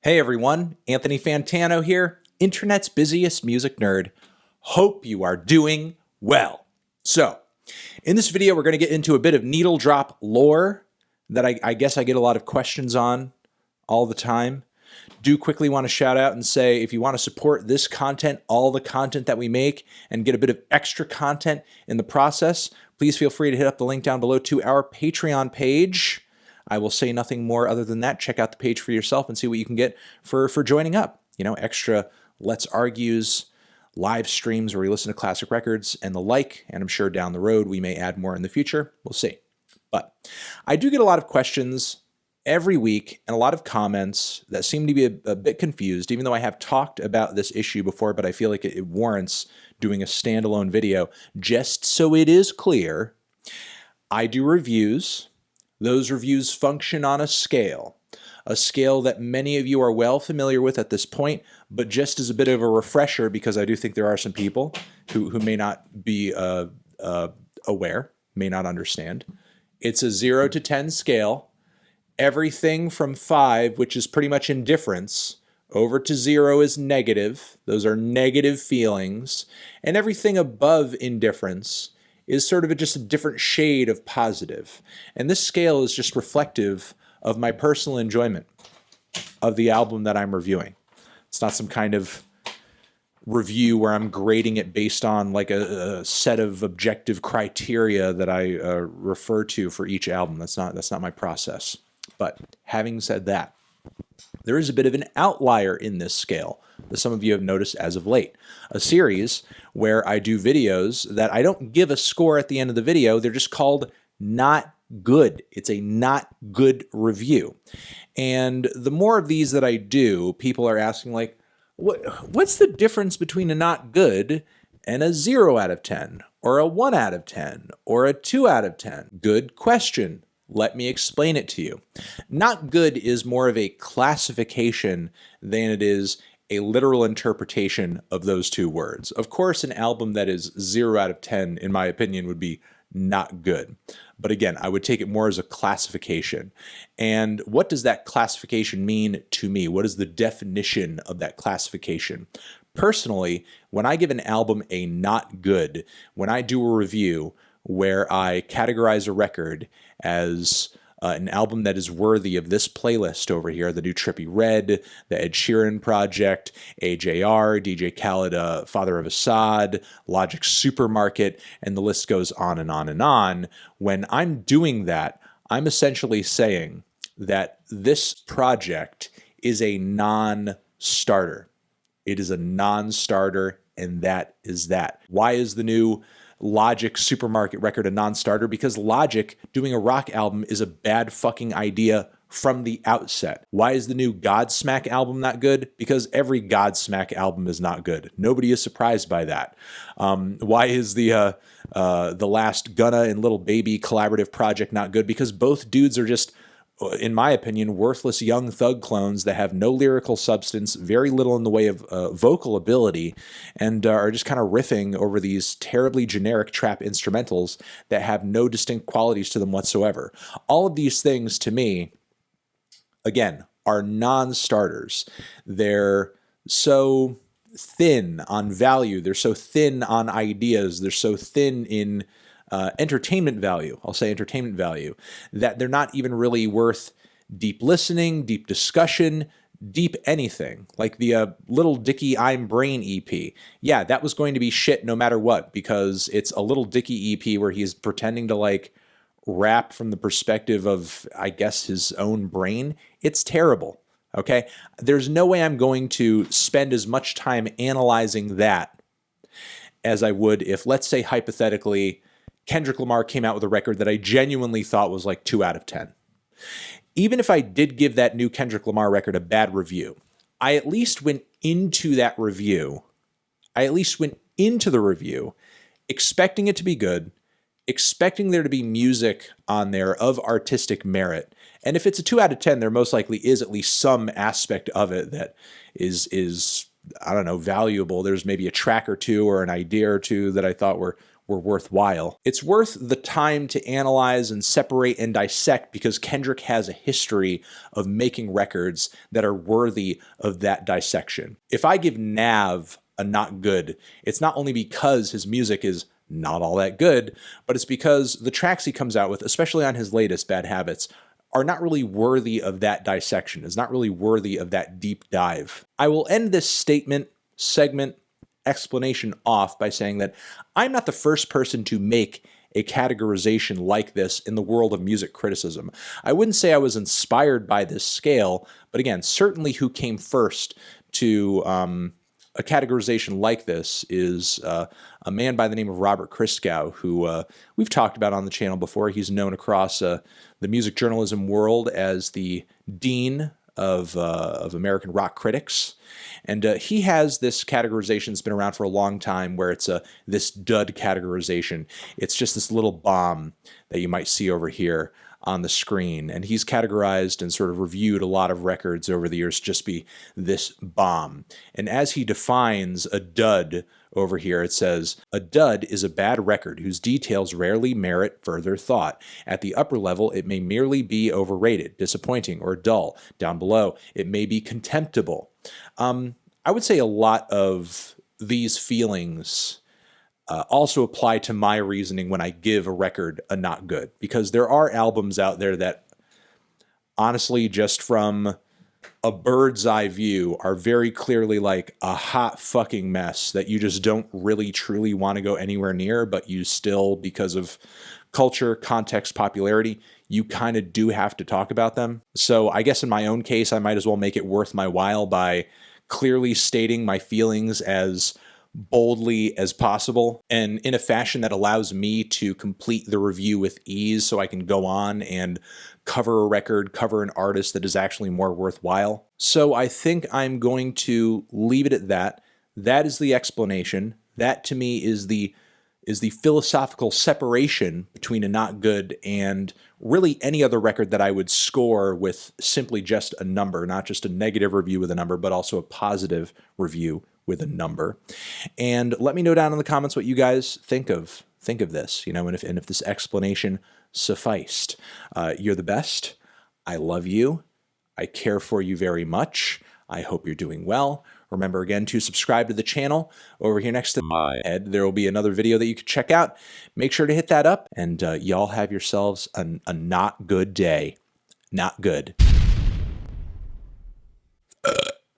Hey everyone, Anthony Fantano here, internet's busiest music nerd. Hope you are doing well. So, in this video, we're going to get into a bit of needle drop lore that I guess I get a lot of questions on all the time. Do quickly want to shout out and say, if you want to support this content, all the content that we make, and get a bit of extra content in the process, please feel free to hit up the link down below to our Patreon page. I will say nothing more other than that. Check out the page for yourself and see what you can get for joining up. You know, extra Let's Argues, live streams where we listen to classic records and the like, and I'm sure down the road we may add more in the future. We'll see. But I do get a lot of questions every week and a lot of comments that seem to be a bit confused, even though I have talked about this issue before, but I feel like it warrants doing a standalone video just so it is clear. I do reviews. Those reviews function on a scale that many of you are well familiar with at this point, but just as a bit of a refresher, because I do think there are some people who may not be aware, may not understand. It's a 0 to 10 scale. Everything from 5, which is pretty much indifference, over to 0 is negative. Those are negative feelings. And everything above indifference is sort of just a different shade of positive. And this scale is just reflective of my personal enjoyment of the album that I'm reviewing. It's not some kind of review where I'm grading it based on like a set of objective criteria that I refer to for each album. That's not my process. But having said that, there is a bit of an outlier in this scale that some of you have noticed as of late. A series where I do videos that I don't give a score at the end of the video. They're just called not good. It's a not good review. And the more of these that I do, people are asking like, what's the difference between a not good and a 0 out of 10 or a 1 out of 10 or a 2 out of 10? Good question. Let me explain it to you. Not good is more of a classification than it is a literal interpretation of those two words. Of course, an album that is 0 out of 10, in my opinion, would be not good. But again, I would take it more as a classification. And what does that classification mean to me? What is the definition of that classification? Personally, when I give an album a not good, when I do a review where I categorize a record as an album that is worthy of this playlist over here, the new Trippie Redd, the Ed Sheeran Project, AJR, DJ Khaled, Father of Assad, Logic Supermarket, and the list goes on and on and on. When I'm doing that, I'm essentially saying that this project is a non-starter. It is a non-starter, and that is that. Why is the new Logic Supermarket record a non-starter? Because Logic doing a rock album is a bad fucking idea from the outset. Why is the new Godsmack album not good? Because every Godsmack album is not good. Nobody is surprised by that. Why is the last Gunna and Lil Baby collaborative project not good? Because both dudes are just, in my opinion, worthless young thug clones that have no lyrical substance, very little in the way of vocal ability, and are just kind of riffing over these terribly generic trap instrumentals that have no distinct qualities to them whatsoever. All of these things, to me, again, are non-starters. They're so thin on value. They're so thin on ideas. They're so thin in entertainment value, I'll say entertainment value, that they're not even really worth deep listening, deep discussion, deep anything. Like the Little Dicky I'm Brain EP. Yeah, that was going to be shit no matter what, because it's a Little Dicky EP where he's pretending to like rap from the perspective of, I guess, his own brain. It's terrible, okay? There's no way I'm going to spend as much time analyzing that as I would if, let's say, hypothetically, Kendrick Lamar came out with a record that I genuinely thought was like 2 out of 10. Even if I did give that new Kendrick Lamar record a bad review, I at least went into that review, expecting it to be good, expecting there to be music on there of artistic merit. And if it's a 2 out of 10, there most likely is at least some aspect of it that is I don't know, valuable. There's maybe a track or two or an idea or two that I thought were were worthwhile. It's worth the time to analyze and separate and dissect because Kendrick has a history of making records that are worthy of that dissection. If I give Nav a not good, it's not only because his music is not all that good, but it's because the tracks he comes out with, especially on his latest, Bad Habits, are not really worthy of that dissection, is not really worthy of that deep dive. I will end this segment, explanation off by saying that I'm not the first person to make a categorization like this in the world of music criticism. I wouldn't say I was inspired by this scale, but again, certainly who came first to a categorization like this is a man by the name of Robert Christgau, who we've talked about on the channel before. He's known across the music journalism world as the dean of American rock critics. And he has this categorization that's been around for a long time where it's this dud categorization. It's just this little bomb that you might see over here on the screen. And he's categorized and sort of reviewed a lot of records over the years just be this bomb. And as he defines a dud over here, it says, a dud is a bad record whose details rarely merit further thought. At the upper level, it may merely be overrated, disappointing, or dull. Down below, it may be contemptible. I would say a lot of these feelings also apply to my reasoning when I give a record a not good, because there are albums out there that honestly, just from a bird's eye view, are very clearly like a hot fucking mess that you just don't really truly want to go anywhere near, but you still, because of culture, context, popularity, you kind of do have to talk about them. So I guess in my own case, I might as well make it worth my while by clearly stating my feelings as boldly as possible and in a fashion that allows me to complete the review with ease so I can go on and cover a record, cover an artist that is actually more worthwhile. So I think I'm going to leave it at that. That is the explanation. That to me is the philosophical separation between a not good and really any other record that I would score with simply just a number, not just a negative review with a number, but also a positive review with a number. And let me know down in the comments what you guys think of this, and if this explanation sufficed. You're the best. I love you. I care for you very much. I hope you're doing well. Remember again to subscribe to the channel over here next to my head. There will be another video that you can check out. Make sure to hit that up, and y'all have yourselves a not good day. Not good.